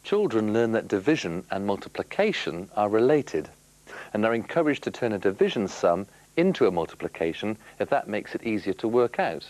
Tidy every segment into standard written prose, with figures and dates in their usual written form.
Children learn that division and multiplication are related and are encouraged to turn a division sum into a multiplication if that makes it easier to work out.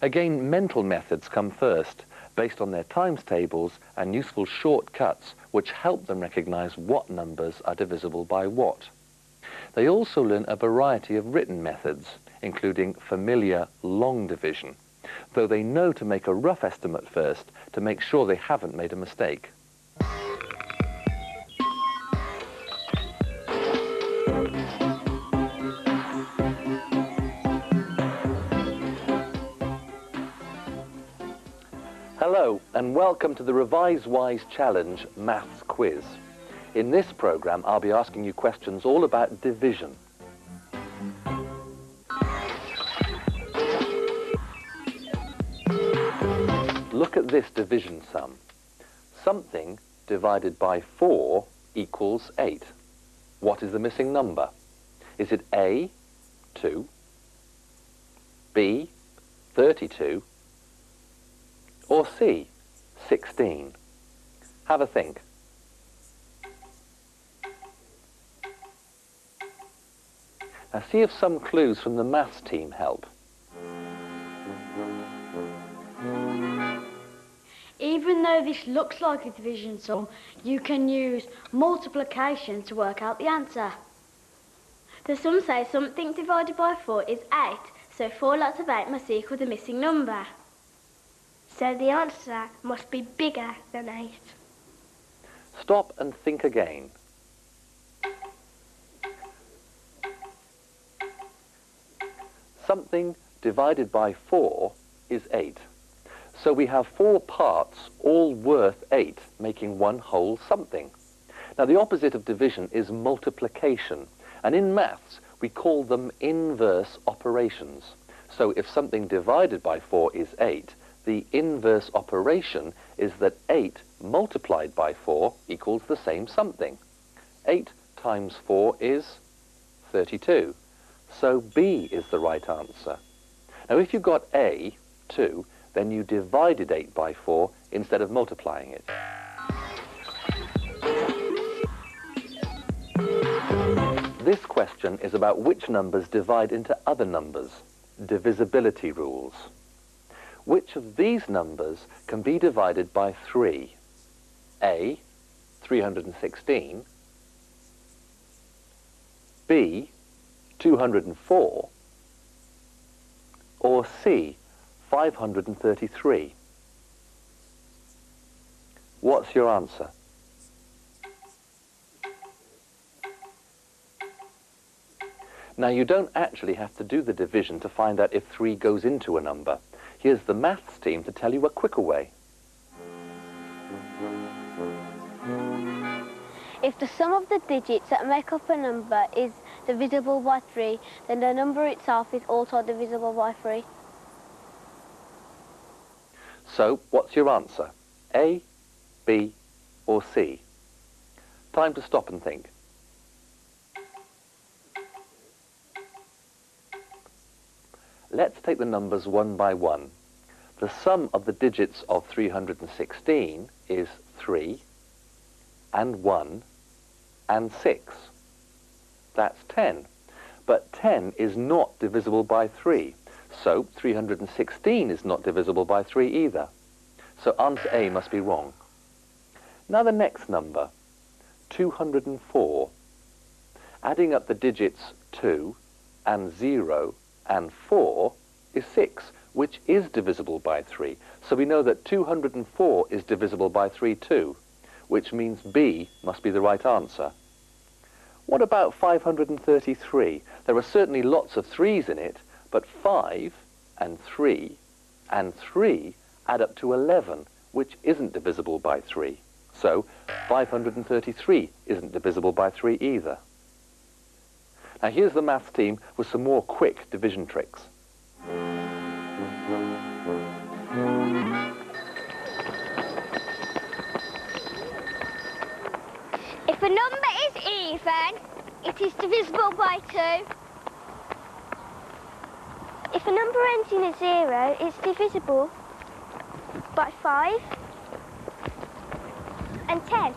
Again, mental methods come first, based on their times tables and useful shortcuts which help them recognize what numbers are divisible by what. They also learn a variety of written methods, including familiar long division, though they know to make a rough estimate first to make sure they haven't made a mistake. Hello and welcome to the Revise Wise Challenge Maths Quiz. In this programme I'll be asking you questions all about division. Look at this division sum. Something divided by 4 equals 8. What is the missing number? Is it A, 2, B, 32, or C, 16? Have a think. Now see if some clues from the maths team help. Even though this looks like a division sum, you can use multiplication to work out the answer. The sum says something divided by 4 is 8, so 4 lots of 8 must equal the missing number. So the answer must be bigger than 8. Stop and think again. Something divided by 4 is 8. So we have 4 parts, all worth 8, making one whole something. Now the opposite of division is multiplication, and in maths we call them inverse operations. So if something divided by 4 is 8, the inverse operation is that 8 multiplied by 4 equals the same something. 8 times 4 is 32. So B is the right answer. Now if you got A, 2, then you divided 8 by 4 instead of multiplying it. This question is about which numbers divide into other numbers, divisibility rules. Which of these numbers can be divided by 3? A, 316, B, 204, or C, 533. What's your answer? Now you don't actually have to do the division to find out if 3 goes into a number. Here's the maths team to tell you a quicker way. If the sum of the digits that make up a number is divisible by 3, then the number itself is also divisible by 3. So, what's your answer? A, B, or C? Time to stop and think. Let's take the numbers one by one. The sum of the digits of 316 is 3, and 1, and 6. That's 10. But 10 is not divisible by 3. So 316 is not divisible by 3 either. So answer A must be wrong. Now the next number, 204. Adding up the digits 2 and 0 and 4 is 6, which is divisible by 3. So we know that 204 is divisible by 3 too, which means B must be the right answer. What about 533? There are certainly lots of 3's in it, but 5 and 3 and 3 add up to 11, which isn't divisible by 3. So 533 isn't divisible by 3 either. Now here's the maths team with some more quick division tricks. If a number is even, it is divisible by 2. If a number ends in a 0, it's divisible by 5. A and 10.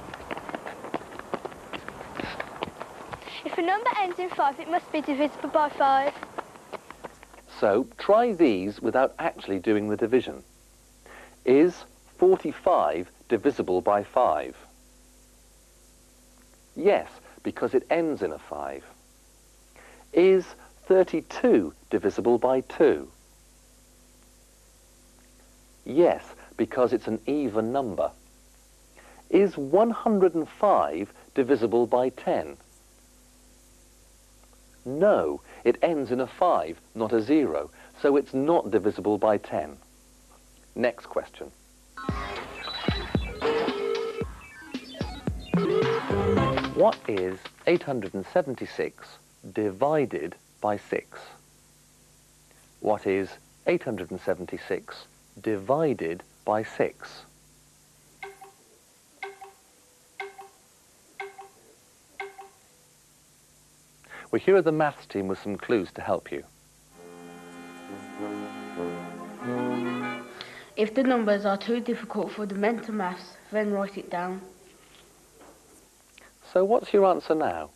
If a number ends in 5, it must be divisible by 5. So try these without actually doing the division. Is 45 divisible by 5? Yes, because it ends in a 5. Is 32 divisible by 2? Yes, because it's an even number. Is 105 divisible by 10? No, it ends in a 5, not a 0, so it's not divisible by 10. Next question. What is 876 divided by 6? What is 876 divided by 6? Well, here are the maths team with some clues to help you. If the numbers are too difficult for the mental maths, then write it down. So what's your answer now?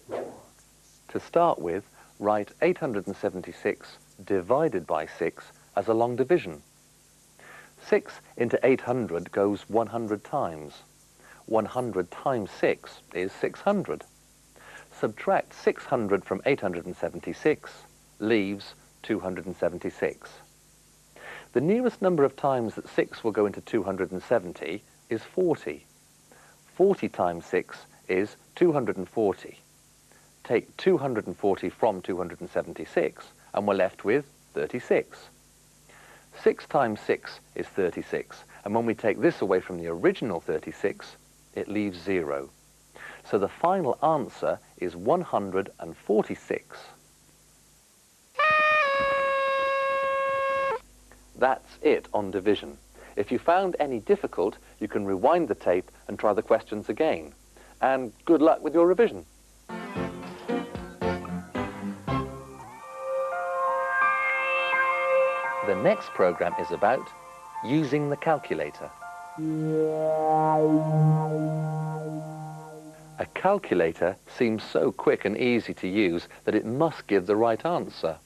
To start with, write 876 divided by 6 as a long division. 6 into 800 goes 100 times. 100 times 6 is 600. Subtract 600 from 876 leaves 276. The nearest number of times that 6 will go into 270 is 40. 40 times 6 is 240. Take 240 from 276 and we're left with 36. 6 times 6 is 36, and when we take this away from the original 36, it leaves 0. So the final answer is 146. That's it on division. If you found any difficult, you can rewind the tape and try the questions again. And good luck with your revision. The next program is about using the calculator. A calculator seems so quick and easy to use that it must give the right answer.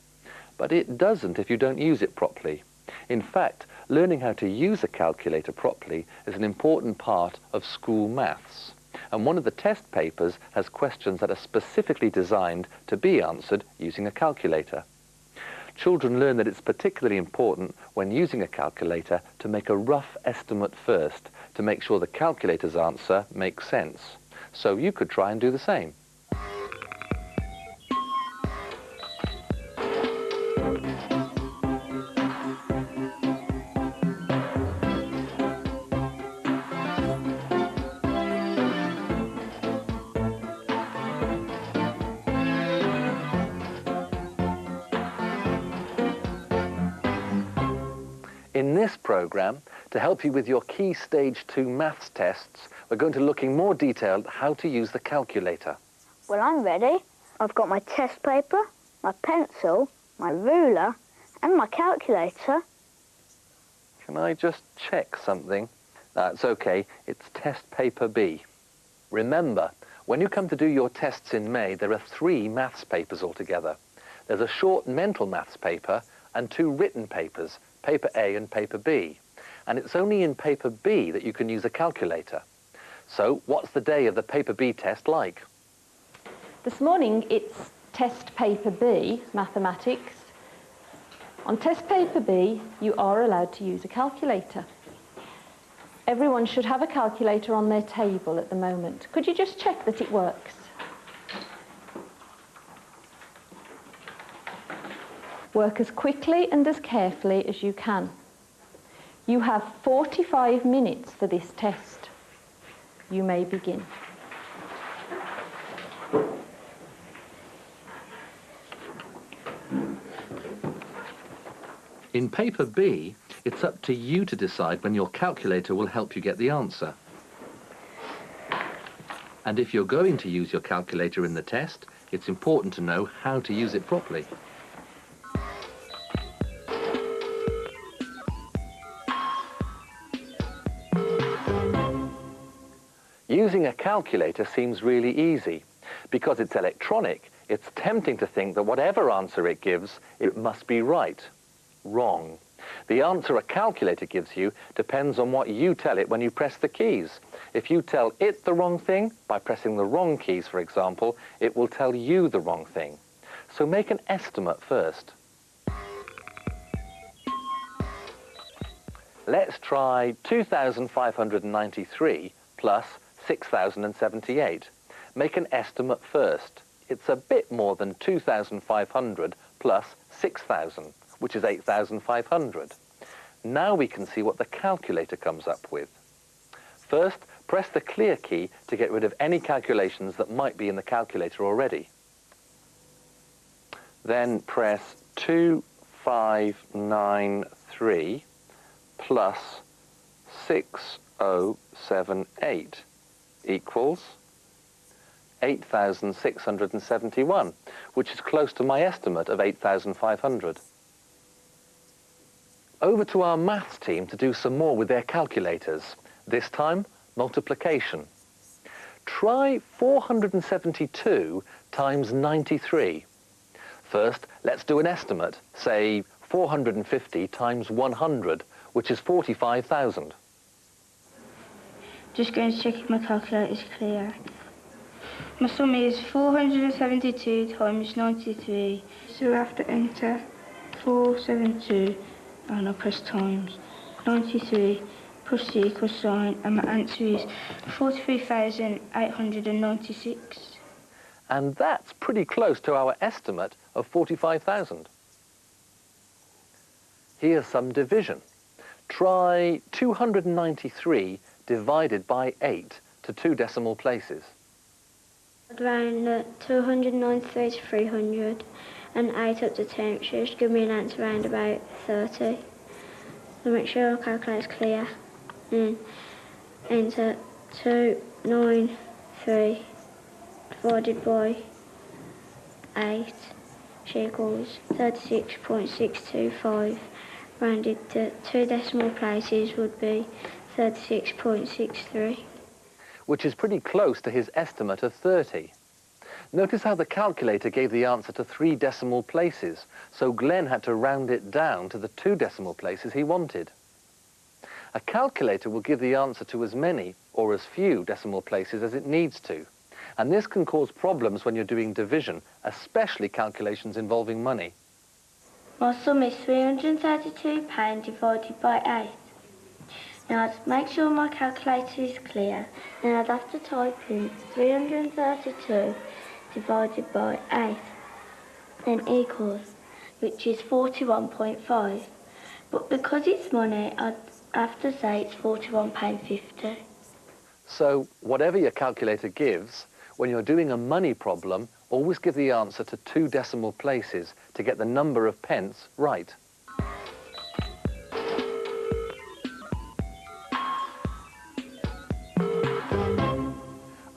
But it doesn't if you don't use it properly. In fact, learning how to use a calculator properly is an important part of school maths. And one of the test papers has questions that are specifically designed to be answered using a calculator. Children learn that it's particularly important when using a calculator to make a rough estimate first, to make sure the calculator's answer makes sense. So you could try and do the same. In this program, to help you with your Key Stage 2 maths tests, we're going to look in more detail at how to use the calculator. Well, I'm ready. I've got my test paper, my pencil, my ruler, and my calculator. Can I just check something? That's okay, it's test paper B. Remember, when you come to do your tests in May, there are 3 maths papers altogether. There's a short mental maths paper and 2 written papers, paper A and paper B. And it's only in paper B that you can use a calculator. So what's the day of the paper B test like? This morning it's test paper B, mathematics. On test paper B, you are allowed to use a calculator. Everyone should have a calculator on their table at the moment. Could you just check that it works? Work as quickly and as carefully as you can. You have 45 minutes for this test. You may begin. In paper B, it's up to you to decide when your calculator will help you get the answer. And if you're going to use your calculator in the test, it's important to know how to use it properly. Using a calculator seems really easy. Because it's electronic, it's tempting to think that whatever answer it gives, it must be right. Wrong. The answer a calculator gives you depends on what you tell it when you press the keys. If you tell it the wrong thing, by pressing the wrong keys, for example, it will tell you the wrong thing. So make an estimate first. Let's try 2,593 plus 6,078. Make an estimate first. It's a bit more than 2,500 plus 6,000, which is 8,500. Now we can see what the calculator comes up with. First, press the clear key to get rid of any calculations that might be in the calculator already. Then press 2593 plus 6078 equals 8,671, which is close to my estimate of 8,500. Over to our maths team to do some more with their calculators. This time, multiplication. Try 472 times 93. First, let's do an estimate. Say 450 times 100, which is 45,000. Just going to check if my calculator is clear. My sum is 472 times 93. So I have to enter 472 and I'll press times 93 plus the equal sign, and my answer is 43,896. And that's pretty close to our estimate of 45,000. Here's some division. Try 293 divided by 8 to 2 decimal places. I'd round 293 to 300 and 8 up to 10, which should give me an answer around about 30. So make sure our calculator's clear. And enter 293 divided by 8, which equals 36.625. Rounded to 2 decimal places would be 36.63. Which is pretty close to his estimate of 30. Notice how the calculator gave the answer to 3 decimal places, so Glenn had to round it down to the 2 decimal places he wanted. A calculator will give the answer to as many or as few decimal places as it needs to, and this can cause problems when you're doing division, especially calculations involving money. My sum is £332 divided by 8. Now to make sure my calculator is clear, then I'd have to type in 332 divided by 8, then equals, which is 41.5. But because it's money, I'd have to say it's £41.50. So whatever your calculator gives, when you're doing a money problem, always give the answer to 2 decimal places to get the number of pence right.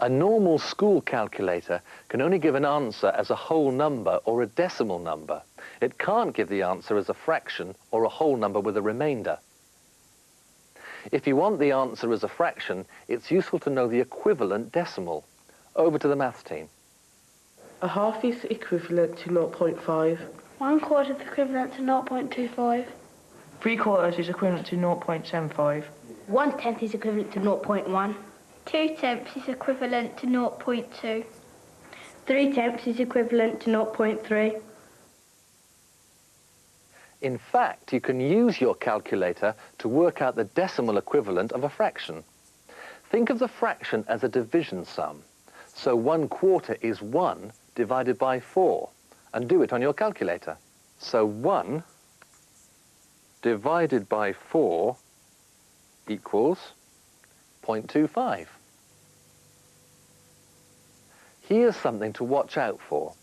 A normal school calculator can only give an answer as a whole number or a decimal number. It can't give the answer as a fraction or a whole number with a remainder. If you want the answer as a fraction, it's useful to know the equivalent decimal. Over to the maths team. A half is equivalent to 0.5. 1/4 is equivalent to 0.25. 3/4 is equivalent to 0.75. 1/10 is equivalent to 0.1. 2/10 is equivalent to 0.2. 3/10 is equivalent to 0.3. In fact, you can use your calculator to work out the decimal equivalent of a fraction. Think of the fraction as a division sum. So 1/4 is 1 divided by 4, and do it on your calculator. So 1 divided by 4 equals 0.25. Here's something to watch out for.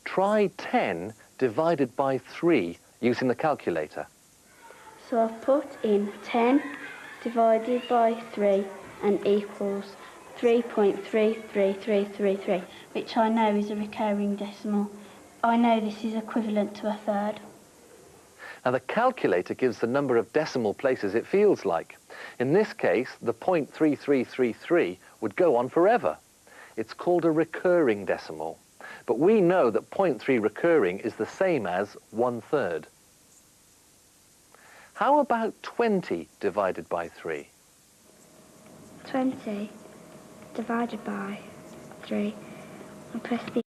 Try 10 divided by 3 using the calculator. So I've put in 10 divided by 3 and equals 3.33333, which I know is a recurring decimal. I know this is equivalent to 1/3. Now the calculator gives the number of decimal places it feels like. In this case, the 0.3333 would go on forever. It's called a recurring decimal. But we know that 0.3 recurring is the same as 1/3. How about 20 divided by 3? 20 divided by 3. I'll press the